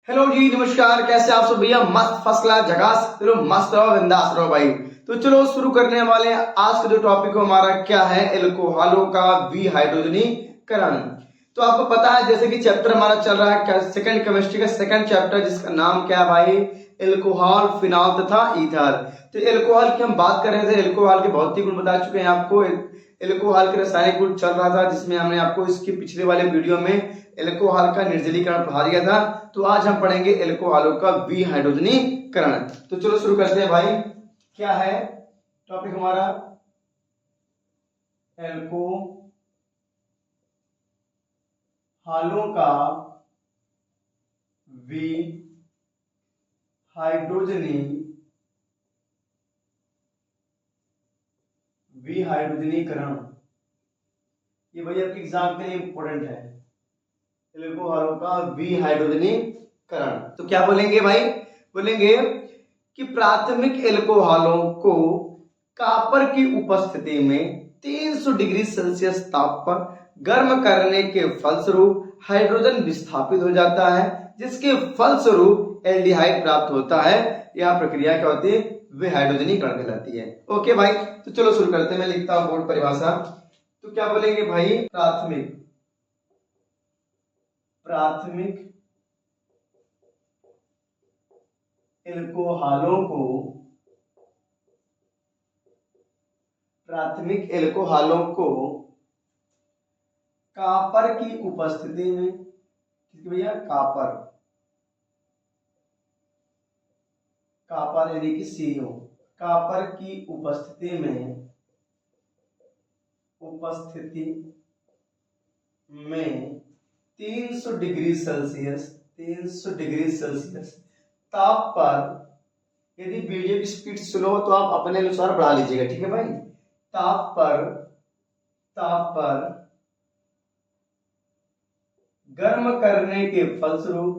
Hello जी, नमस्कार। कैसे आप सब भैया? मस्त, फर्स्ट क्लास, झकास। चलो मस्त रहो, बिंदास रहो भाई। तो चलो शुरू करने वाले हैं। आज का जो टॉपिक हमारा क्या है, एल्कोहलों का विहाइड्रोजनीकरण। तो आपको पता है जैसे कि चैप्टर हमारा चल रहा है सेकंड केमिस्ट्री का सेकंड चैप्टर, जिसका नाम क्या है भाई, एल्कोहल, फिनॉल तथा ईथर। तो एल्कोहल की हम बात कर रहे थे। एल्कोहल के भौतिक गुण बता चुके हैं आपको। एल्कोहल के रासायनिक गुण चल रहा था, जिसमें हमने आपको इसके पिछले वाले वीडियो में एल्कोहल का निर्जलीकरण पढ़ा दिया था। तो आज हम पढ़ेंगे एल्कोहलों का विहाइड्रोजनीकरण। तो चलो शुरू करते हैं भाई। क्या है टॉपिक हमारा, एल्कोहलों का विहाइड्रोजनीकरण। ये भाई आपके एग्जाम के लिए इंपॉर्टेंट है, एल्कोहलों का विहाइड्रोजनीकरण। तो क्या बोलेंगे भाई, बोलेंगे कि प्राथमिक एल्कोहलों को कॉपर की उपस्थिति में 300 डिग्री सेल्सियस ताप पर गर्म करने के फलस्वरूप हाइड्रोजन विस्थापित हो जाता है, जिसके फलस्वरूप एल्डिहाइड प्राप्त होता है। यह प्रक्रिया क्या होती है, विहाइड्रोजनीकरण कहलाती है। ओके भाई, तो चलो शुरू करते हैं। मैं लिखता हूं बोर्ड परिभाषा। तो क्या बोलेंगे भाई, प्राथमिक एल्कोहलों को कॉपर की उपस्थिति में, भैया कॉपर यानी कि CO, कॉपर की उपस्थिति में 300 डिग्री सेल्सियस ताप पर, यदि वीडियो की स्पीड स्लो हो तो आप अपने अनुसार बढ़ा लीजिएगा, ठीक है भाई। ताप पर गर्म करने के फलस्वरूप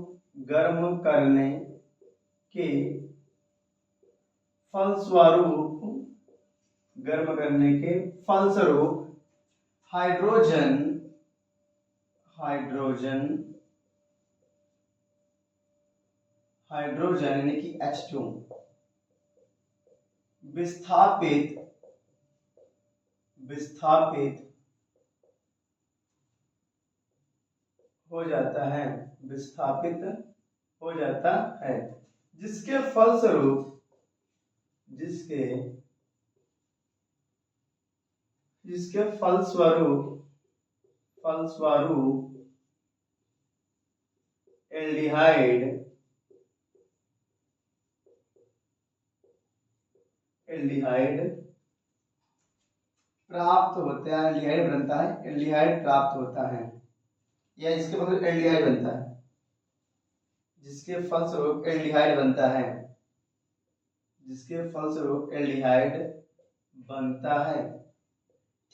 हाइड्रोजन यानी कि H2 विस्थापित हो जाता है, जिसके फलस्वरूप एल्डिहाइड प्राप्त होता है, एल्डिहाइड प्राप्त होता है, या इसके बदले एल्डिहाइड बनता है, जिसके फलस्वरूप एल्डिहाइड बनता है।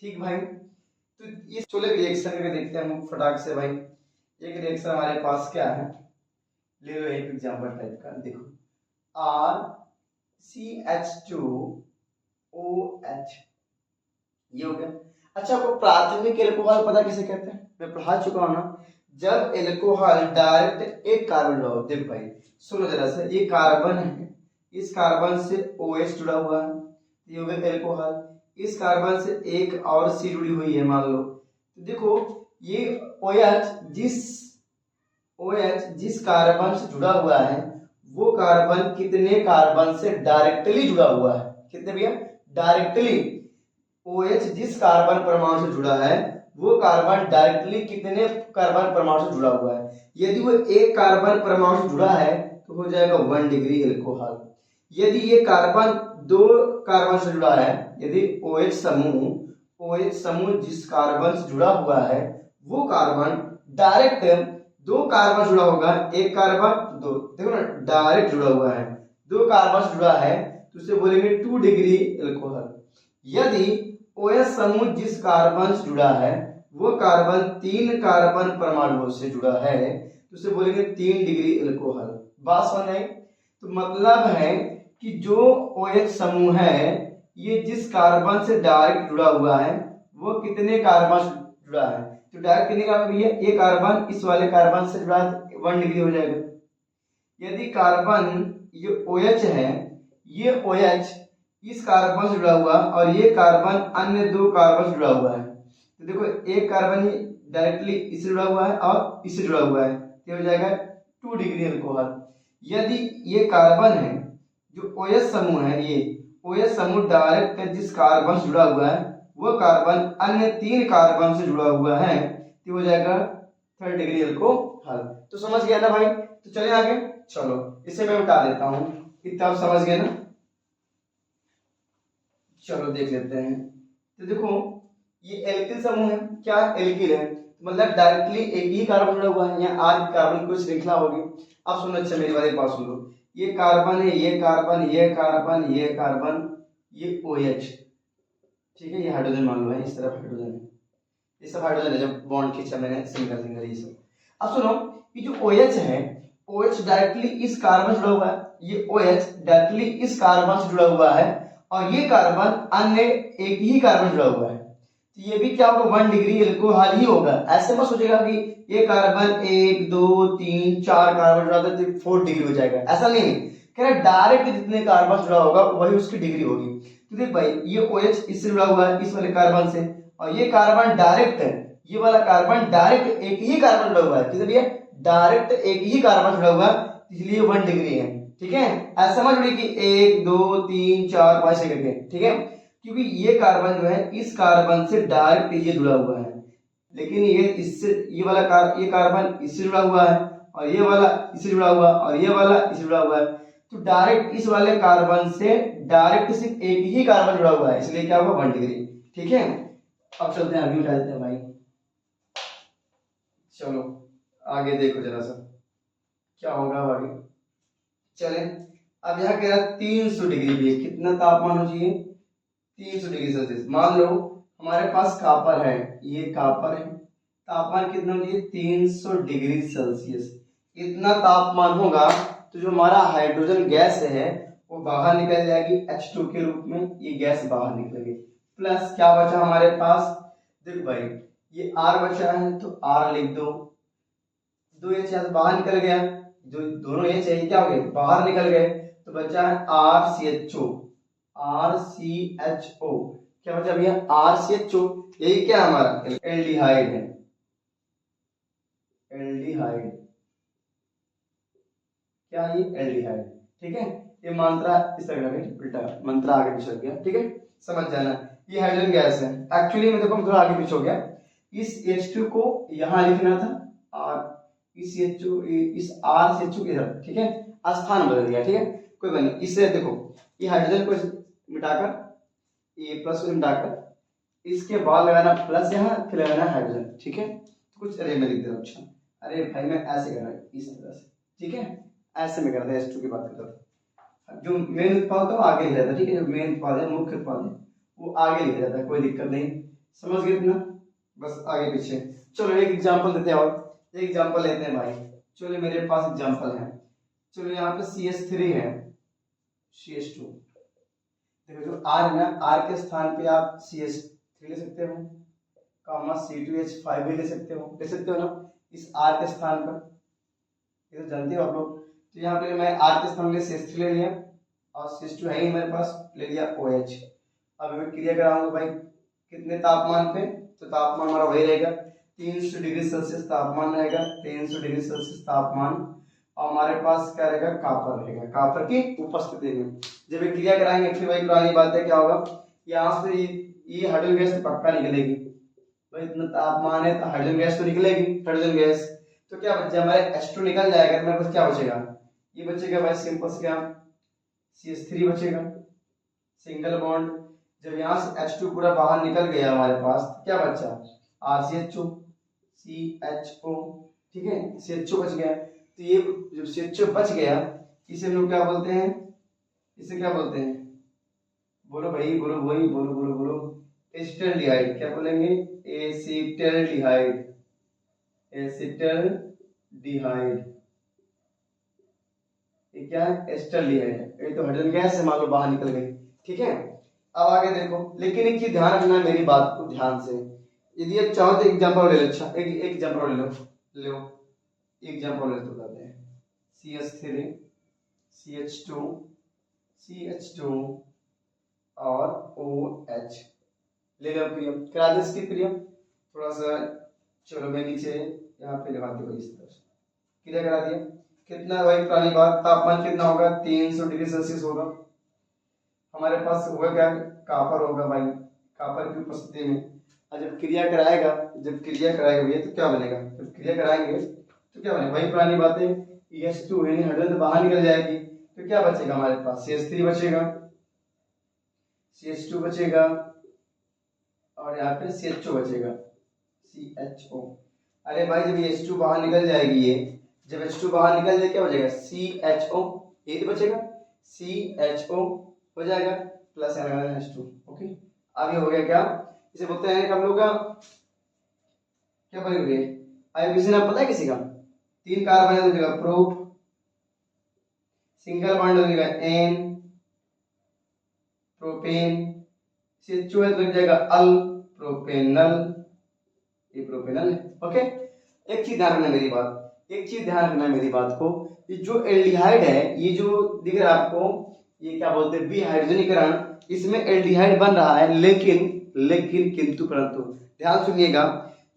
ठीक भाई, तो इस चलो रिएक्शन करके देखते हैं हम फटाक से भाई। एक रिएक्शन हमारे पास क्या है, ले लो एक एग्जांपल टाइप का, देखो RCH2OH, ये हो गया। अच्छा, आपको प्राथमिक एल्कोहल पता किसे कहते हैं, मैं पढ़ा चुका हूं ना। जब एल्कोहल डायरेक्ट एक कार्बन लो, देख भाई सुनो जरा से, ये कार्बन है, इस कार्बन से OH जुड़ा हुआ है, ये हो गया एल्कोहल। इस कार्बन से एक और C जुड़ी हुई है मान लो, तो देखो ये OH जिस कार्बन से जुड़ा हुआ है, वो कार्बन कितने कार्बन से डायरेक्टली जुड़ा हुआ है, कितने भैया, डायरेक्टली। OH जिस कार्बन परमाणु से जुड़ा है, वो कार्बन डायरेक्टली कितने कार्बन परमाणु से जुड़ा हुआ है। यदि वो एक कार्बन परमाणु से जुड़ा है तो हो जाएगा 1 डिग्री एल्कोहल। यदि ये कार्बन 2 कार्बन से जुड़ा है, यदि OH समूह जिस कार्बन से जुड़ा हुआ है, वो कार्बन डायरेक्ट 2 कार्बन जुड़ा होगा, एक कार्बन 2, देखो ना डायरेक्ट जुड़ा हुआ है, 2 कार्बन से जुड़ा है, तो उसे बोलेंगे 2 डिग्री एल्कोहल। यदि OH समूह जिस कार्बन से जुड़ा है, वो कार्बन 3 कार्बन परमाणुओं से जुड़ा है, तो उसे बोलेंगे 3 डिग्री एल्कोहल। बात समझ आई? तो मतलब है कि जो OH समूह है, ये जिस कार्बन से डायरेक्ट जुड़ा हुआ है, वो कितने कार्बन से जुड़ा है, तो डायरेक्ट कितने कार्बन है, ये कार्बन इस वाले कार्बन से जुड़ा है, 1 डिग्री हो जाएगा। यदि कार्बन ये OH है, ये OH इस कार्बन से जुड़ा हुआ और ये कार्बन अन्य 2 कार्बन से जुड़ा हुआ है, तो देखो एक कार्बन ही डायरेक्टली इससे जुड़ा हुआ है और इससे जुड़ा हुआ है, तो हो जाएगा 2 डिग्री अल्कोहल। यदि ये कार्बन है जो OH समूह है, ये OH समूह डायरेक्ट जिस कार्बन से जुड़ा हुआ है वो कार्बन अन्य 3 कार्बन से जुड़ा हुआ है, तो हो जाएगा 3rd डिग्री अल्कोहल। तो समझ गया ना भाई? तो चलिए आगे, चलो इसे मैं उठा देता हूं, इतना आप समझ गए ना? चलो देख लेते हैं। तो देखो ये एल्किल समूह है, क्या एल्किल है, मतलब डायरेक्टली एक ही कार्बन जुड़ा हुआ है, यहाँ आर कार्बन की श्रृंखला होगी। अब सुनो, अच्छा मेरी बात एक बात सुन लो, ये कार्बन है, ये कार्बन, ये कार्बन, ये कार्बन, ये OH, ठीक है, ये हाइड्रोजन मान लो है, इस तरफ हाइड्रोजन है, ये सब हाइड्रोजन है, जब बॉन्ड खींचा मैंने सिंगल सिंगल ये सब। अब सुनो, ये जो OH है, OH डायरेक्टली इस कार्बन से जुड़ा हुआ है, ये OH डायरेक्टली इस कार्बन से जुड़ा हुआ है और ये कार्बन अन्य एक ही कार्बन जुड़ा हुआ है, तो ये भी क्या होगा 1 डिग्री अल्कोहल ही होगा। ऐसे मत सोचेगा कि ये कार्बन 1 2 3 4 कार्बन जुड़ा था तो 4 डिग्री हो जाएगा, ऐसा नहीं है, कह रहा डायरेक्ट जितने कार्बन जुड़ा होगा वही उसकी डिग्री होगी। तो देख भाई ये OH इससे जुड़ा हुआ है इस वाले कार्बन से, और ये कार्बन डायरेक्ट है, ये वाला कार्बन डायरेक्ट एक ही कार्बन जुड़ा हुआ है, किसे भैया डायरेक्ट एक ही कार्बन जुड़ा हुआ है, इसलिए 1 डिग्री है, ठीक है। ऐसा समझ लो कि 1 2 3 4 5 करके, ठीक है, क्योंकि ये कार्बन जो है इस कार्बन से डायरेक्ट ये जुड़ा हुआ है, लेकिन ये इससे ये वाला ये कार्बन इससे जुड़ा हुआ है और ये वाला इससे जुड़ा हुआ और ये वाला इससे जुड़ा हुआ है, तो डायरेक्ट इस वाले कार्बन से डायरेक्ट सिर्फ एक ही कार्बन जुड़ा हुआ है, इसलिए क्या होगा 1 डिग्री, ठीक है। अब चलते हैं आगे, उठा देते हैं भाई, चलो आगे देखो जरा सा क्या होगा आगे। चले, अब यहाँ कह रहा 300 डिग्री भी, कितना तापमान हो चाहिए 300 डिग्री सेल्सियस। मान लो हमारे पास कॉपर है, ये कॉपर है, तापमान कितना हो चाहिए 300 डिग्री सेल्सियस। इतना तापमान होगा तो जो हमारा हाइड्रोजन गैस है वो बाहर निकल जाएगी H2 के रूप में, ये गैस बाहर निकलेगी, प्लस क्या बचा हमारे पास, देखो भाई ये R बचा है तो R लिख दो, 2 H बाहर निकल गया, जो दोनों H है क्या हो गए बाहर निकल गए, तो बचा है RCHO, RCHO, क्या बचा भैया RCHO, यही क्या हमारा एल्डिहाइड है, एल्डिहाइड, क्या ये एल्डिहाइड, ठीक है। ये मंत्रा इस तरह का उल्टा मंत्रा आगे पीछे हो गया, ठीक है, समझ जाना। ये हाइड्रोजन गैस है, एक्चुअली में देखो थोड़ा आगे पीछे हो गया, इस H2 को यहां लिखना था और इस H2 इस RCHO इधर, ठीक है, स्थान बदल गया, ठीक है, कोई बात नहीं। इससे देखो ये हाइड्रोजन को मिटाकर ये प्लस को मिटाकर इसके बाद लगाना प्लस, यहाँ फिर लगाना हाइड्रोजन, ठीक है। तो कुछ अरे मैं लिख दे रहा हूं, अच्छा अरे भाई मैं ऐसे कर रहा हूं इस तरह से, ठीक है, ऐसे में करता है H2 की बात करता था, जो मेन उत्पाद था वो आगे लिख जाता है, ठीक है, जो मेन उत्पाद है मुख्य उत्पाद है वो आगे लिख जाता है, कोई दिक्कत नहीं, समझ गए इतना, बस आगे पीछे। चलो एक एग्जांपल देते हैं, और एक एग्जांपल लेते हैं भाई, चलो मेरे पास एग्जांपल है, चलो यहाँ पे CH3 है, CH2, देखो जो R है ना, R के स्थान पे आप CH3 ले सकते हो, कामा C2H5 भी ले सकते हो ना, इस R के स्थान पर, ये तो जानते हो आप लोग। तो यहाँ पे मैं R के स्थान पे CH3 ले लिया और CH2 है ही मेरे पास, ले लिया OH। अब मैं क्रिया कराऊंगा भाई कितने तापमान पे, तो तापमान हमारा वही रहेगा 300 डिग्री सेल्सियस तापमान रहेगा, 300 डिग्री सेल्सियस तापमान, और हमारे पास क्या रहेगा कॉपर रहेगा, कॉपर की उपस्थिति में। जब ये क्रिया कराएंगे फिर वही पुरानी बात है, क्या होगा यहाँ से ये हाइड्रोजन गैस तो पक्का निकलेगी भाई, इतना तापमान है तो हाइड्रोजन गैस तो निकलेगी, हाइड्रोजन गैस, तो क्या बच्चा हमारे H2 निकल जाएगा, तो मेरे पास क्या बचेगा, ये बचेगा भाई सिंपल से क्या CH3 बचेगा, सिंगल बॉन्ड। जब यहाँ से H2 पूरा बाहर निकल गया हमारे पास, तो क्या बचा RCHO, CHO, ठीक है, CHO बच गया। तो ये जब CHO बच गया इसे हम लोग क्या बोलते हैं, इसे क्या बोलते हैं, बोलो भाई बोलो, वही बोलो बोलो बोलो, एसिटल्डिहाइड, क्या बोलेंगे एसिटल्डिहाइड, एसिटल्डिहाइड, ये क्या है एसिटल्डिहाइड, ये तो हाइड्रोजन गैस है, मान लो बाहर निकल गई, ठीक है। अब आगे देखो, लेकिन एक चीज ध्यान रखना मेरी बात को ध्यान से, यदि आप चाहो तो एग्जांपल ले लो, अच्छा एक एग्जांपल ले लो, एग्जांपल ले तो बताते हैं CH3 CH2 CH2 और OH ले लो प्रियम। करा दे इसकी प्रियम, थोड़ा सा चलो मैं नीचे यहाँ पे लगा दूंगा इस तरह से। क्लियर करा दिया। कितना भाई पुरानी बात, तापमान कितना होगा 300 डिग्री सेल्सियस होगा। हमारे पास होगा क्या, कापर होगा भाई, कापर की उपस्थिति में। और जब क्रिया कराएगा भैया तो क्या बनेगा, जब क्रिया कराएंगे तो क्या बनेगा भाई, पुरानी बातें EH2 यानी हाइड्रोजन तो बाहर निकल जाएगी, तो क्या बचेगा हमारे पास CH3 बचेगा, CH2 बचेगा और यहाँ पे CHO बचेगा, CHO। अरे भाई जब H2 बाहर निकल जाएगी, ये जब H2 बाहर निकल जाए क्या बचेगा CHO, ये तो बचेगा CHO हो जाएगा प्लस H2। ओके आगे हो गया क्या, इसे बोलते हैं हम लोग का क्या पढ़ेंगे, आयोडीन नाम पता है किसी का, 3 कार्बन हो जाएगा प्रोप, सिंगल बॉन्ड हो जाएगा N प्रोपेन, CHO लग जाएगा अल प्रोपेनल, ये प्रोपेनल है। ओके एक चीज ध्यान रखना मेरी बात को, ये जो एल्डिहाइड है, ये जो दिख रहा है आपको, ये क्या बोलते हैं बी हाइड्रोजनीकरण, इसमें एल्डिहाइड बन रहा है, लेकिन किंतु परंतु ध्यान सुनिएगा,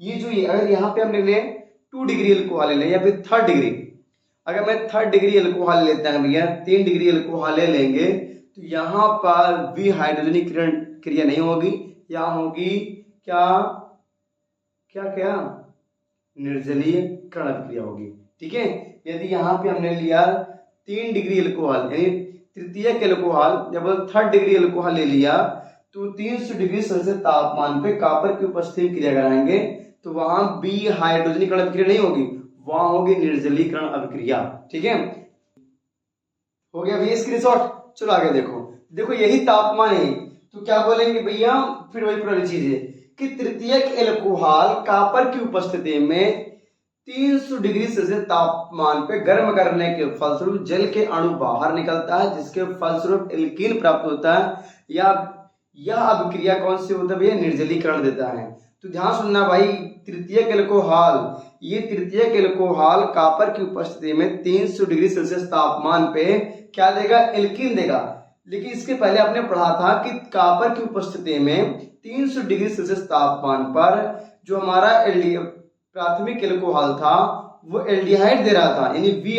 ये जो ये अगर यहाँ पे हम ले लें 2 डिग्री अल्कोहल ले लें या फिर 3rd डिग्री, अगर मैं 3rd डिग्री अल्कोहल लेता हूं भैया, 3 डिग्री अल्कोहल ले लेंगे तो यहाँ पर बी हाइड्रोजनीकरण क्रिया नहीं होगी, यहाँ होगी क्या क्या क्या निर्जलीकरण क्रिया होगी। ठीक है, यदि यहाँ पे हमने लिया 3 डिग्री अल्कोहल यानी तृतीयक अल्कोहल, जब 3rd डिग्री अल्कोहल ले लिया तो 300 डिग्री सेल्सियस तापमान पे कॉपर की उपस्थिति में क्रिया कराएंगे तो वहां बी हाइड्रोजनीकरण अभिक्रिया नहीं होगी, वहां होगी निर्जलीकरण अभिक्रिया। ठीक है, हो गया भैया स्क्रीनशॉट। चलो आगे देखो यही तापमान है तो क्या बोलेंगे भैया, फिर वही पुरानी चीज है कि तृतीयक अल्कोहल कॉपर की उपस्थिति में 300 डिग्री सेल्सियस तापमान पे गर्म करने के फलस्वरूप जल के अणु बाहर निकलता है, जिसके फलस्वरूप एल्कीन प्राप्त होता है, या यह अभिक्रिया कौन सी होता है भैया, निर्जलीकरण देता है। तो ध्यान सुनना भाई, तृतीयक अल्कोहल कॉपर की उपस्थिति में 300 डिग्री सेल्सियस तापमान पे क्या देगा, एल्कीन देगा। लेकिन इसके पहले आपने पढ़ा था कि कॉपर की उपस्थिति में 300 डिग्री सेल्सियस तापमान पर जो हमारा प्राथमिक अल्कोहल था वो एल्डिहाइड दे रहा था, यानी वी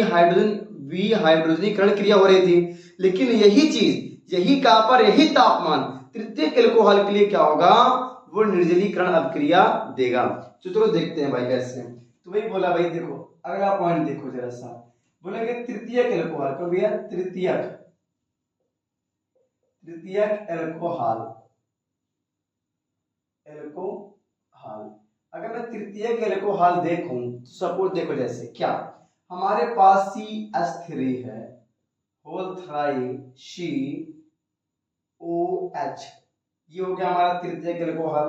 हाइड्रोजनीकरण क्रिया हो रही थी। लेकिन यही चीज, यही कॉपर, यही तापमान तृतीयक अल्कोहल के लिए क्या होगा, वो निर्जलीकरण अभिक्रिया देगा। चलो देखते हैं भाई कैसे। तो वही बोला भाई, देखो अगला पॉइंट देखो जरा सा, बोलेंगे तृतीयक अल्कोहल को भैया, तृतीयक अल्कोहल अगर मैं तृतीयक अल्कोहल देखूं तो सपोज देखो जैसे क्या, हमारे पास CH3 है, होल थ्राई COH, ये हो गया हमारा तृतीयक अल्कोहल।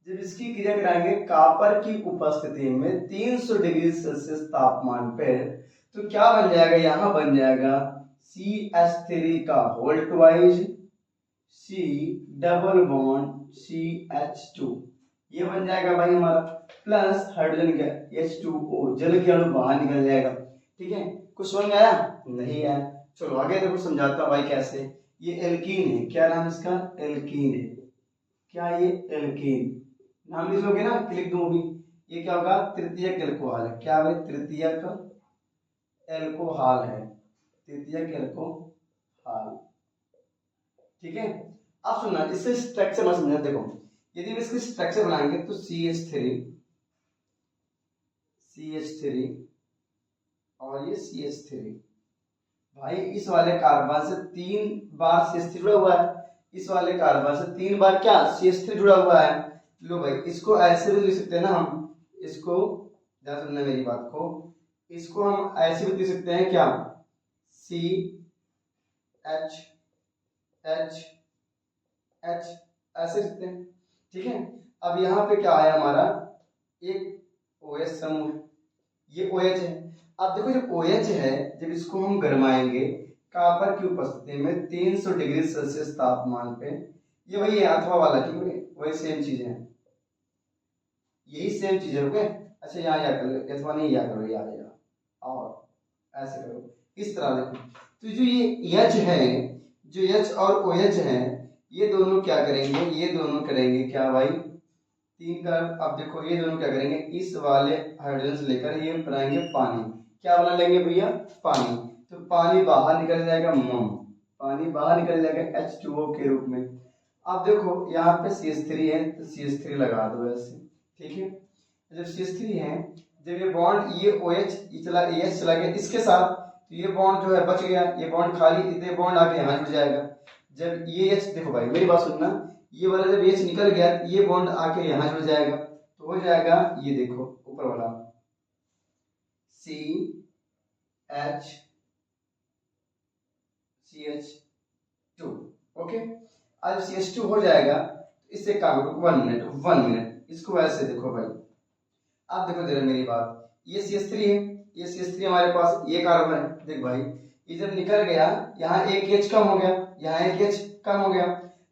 जब इसकी क्रिया कराएंगे कॉपर की उपस्थिति में 300 डिग्री सेल्सियस तापमान पे तो क्या बन जाएगा, यहां बन जाएगा CH3 का whole twice C double bond CH2, ये बन जाएगा भाई हमारा, प्लस हाइड्रोजन का H2O, जल के अणु बाहर निकल जाएगा। ठीक है, कुछ समझ में आया, नहीं आया? चलो आगे देखो समझाता हूं भाई कैसे। ये एल्कीन है, क्या नाम इसका, एल्कीन है, क्या ये एल्कीन नाम लिख लोगे ना, लिख दूं अभी, ये क्या होगा, तृतीयक अल्कोहल है। क्या भाई, तृतीयक अल्कोहल है, तृतीयक अल्कोहल। ठीक है, अब सुनना, इससे स्ट्रक्चर में समझना। देखो यदि हम इसकी स्ट्रक्चर बनाएंगे तो CH3 और ये CH3, भाई इस वाले कार्बन से 3 बार CH3 जुड़ा हुआ है, इस वाले कार्बन से 3 बार क्या CH3 जुड़ा हुआ है। लो भाई, इसको ऐसे भी लिख सकते हैं ना हम, इसको ध्यान सुनना मेरी बात को, इसको हम ऐसे भी लिख सकते हैं क्या, CH ऐसे लिखते हैं। ठीक है, अब यहाँ पे क्या है हमारा, एक OH समूह, ये OH है। अब देखो जब OH है, जब इसको हम गरमाएंगे कॉपर की उपस्थिति में 300 डिग्री सेल्सियस तापमान पे, ये वही है अथवा वाला, ठीक है, वही सेम चीज है, यही सेम चीज है। ओके, अच्छा यहाँ या करो, अथवा नहीं या करो, या और ऐसे करो, इस तरह देखो। तो जो ये H है, जो H और OH है, ये दोनों क्या करेंगे, ये दोनों करेंगे क्या भाई, तीन का। अब देखो ये दोनों क्या करेंगे, इस वाले हाइड्रोजन से लेकर ये बनाएंगे पानी। क्या बना लेंगे भैया, पानी। तो पानी बाहर निकल जाएगा पानी बाहर निकल जाएगा H2O के रूप में। अब देखो यहाँ पे CH3 है, तो CH3 लगा दो ऐसे, ठीक है। जब CH3 है, जब ये बॉन्ड ये OH ये चला, AH चला गया इसके साथ, तो ये बॉन्ड जो है बच गया, ये बॉन्ड खाली, इतने बॉन्ड आके यहाँ जुड़ जाएगा। जब ये H, देखो भाई मेरी बात सुनना, ये वाला जब H निकल गया, ये बॉन्ड आके यहाँ जुड़ जाएगा, तो हो जाएगा ये देखो ऊपर वाला CH2, ओके। अब CH2 हो जाएगा, तो इससे काम करो 1 मिनट, इसको ऐसे देखो भाई। अब देखो जरा मेरी बात, ये CH3 है, ये CH3 हमारे पास, ये कार्बन है, देख भाई ये जब निकल गया, यहाँ एक H कम हो गया, यहाँ एक H कम हो गया,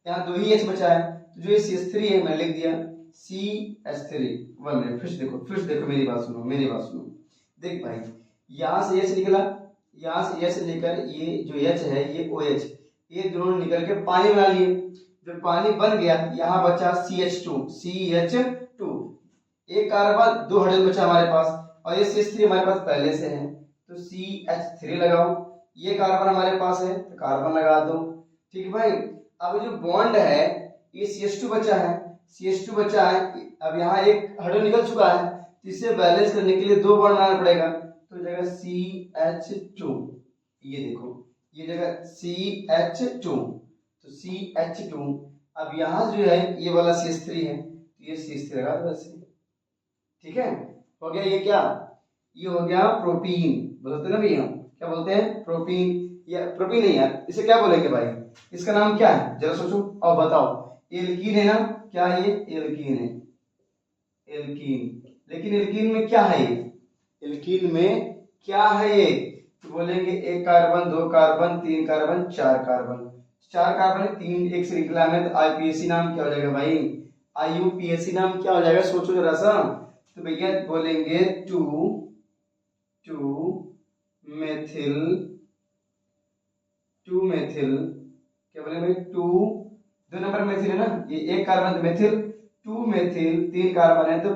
यहाँ 2 ही H बचा है, तो जो ये CH3 है मैंने लिख दिया CH3। 1 मिनट, फिर से देखो मेरी बात सुनो, देख भाई यहाँ से H निकला, यहाँ से H लेकर ये जो H है ये OH, ये दोनों निकल के पानी बना लिए। जब पानी बन गया, यहाँ बचा CH2, एक कार्बन 2 हाइड्रोजन बचा हमारे पास, और ये CH3 हमारे पास पहले से है, तो CH3 लगाओ। ये कार्बन हमारे पास है, तो कार्बन लगा दो, ठीक है भाई। अब जो बॉन्ड है, ये CH2 बचा है, अब यहाँ एक हाइड्रोजन निकल चुका है, तो इसे बैलेंस करने के लिए 2 बॉन्ड बनाना पड़ेगा, तो जगह CH2, ये देखो ये जगह CH2, तो CH2। अब यहाँ जो है ये वाला CH3 है, तो ये CH3 लगा दो ऐसे, ठीक है। हो गया ये क्या, ये हो गया प्रोपीन, बोलते ना भैया, क्या बोलते हैं, प्रोपीन। या प्रोपीन नहीं यार, इसे क्या बोलेंगे भाई, इसका नाम क्या है जरा सोचो और बताओ। एल्कीन है ना, क्या है ये, एल्कीन है, लेकिन एल्कीन में क्या है, एल्कीन में क्या है ये, तो बोलेंगे 1 carbon 2 carbon 3 carbon 4 carbon, 4 carbon है, 3 एक से निकला है, तो IUPAC नाम क्या हो जाएगा भाई, IUPAC नाम क्या हो जाएगा, सोचो जरा सा। तो भैया बोलेंगे 2 मेथिल, क्या बोलेंगे भाई, 2 नंबर मेथिल है ना, ये 1 कार्बन मेथिल, 2 मेथिल 3 कार्बन है, तो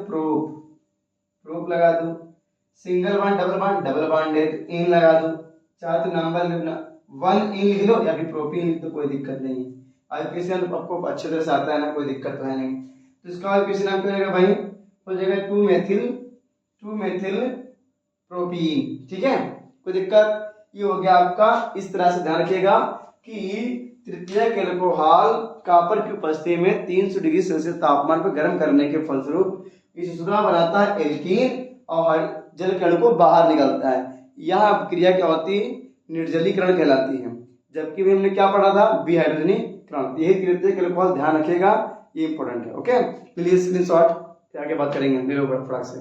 प्रोप लगा दो। सिंगल बॉन्ड डबल बॉन्ड है, इन लगा दो। चाहे तो नंबर 1 इन लिख लो या फिर प्रोपीन लिख दो, कोई दिक्कत नहीं है। IUPAC आपको अच्छे तरह से आता है ना, कोई दिक्कत तो है नहीं। तो इसका IUPAC नाम क्या हो जाएगा भाई, हो जाएगा 2 मेथिल प्रोपीन, ठीक है, कोई दिक्कत। ये हो गया आपका, इस तरह से ध्यान रखिएगा कि तृतीयक एल्कोहल कॉपर की उपस्थिति में 300 डिग्री सेल्सियस तापमान पर गर्म करने के फलस्वरूप इस सुधा बनाता है एल्कीन, और जल के अणु को बाहर निकलता है। यह क्रिया क्या होती है, निर्जलीकरण कहलाती है। जबकि हमने क्या पढ़ा था, विहाइड्रोजनीकरण। यही तृतीयक एल्कोहल ध्यान रखिएगा, ये इंपॉर्टेंट है, ओके। प्लीज स्क्रीनशॉट, आगे बात करेंगे मेरे ऊपर फटाक से।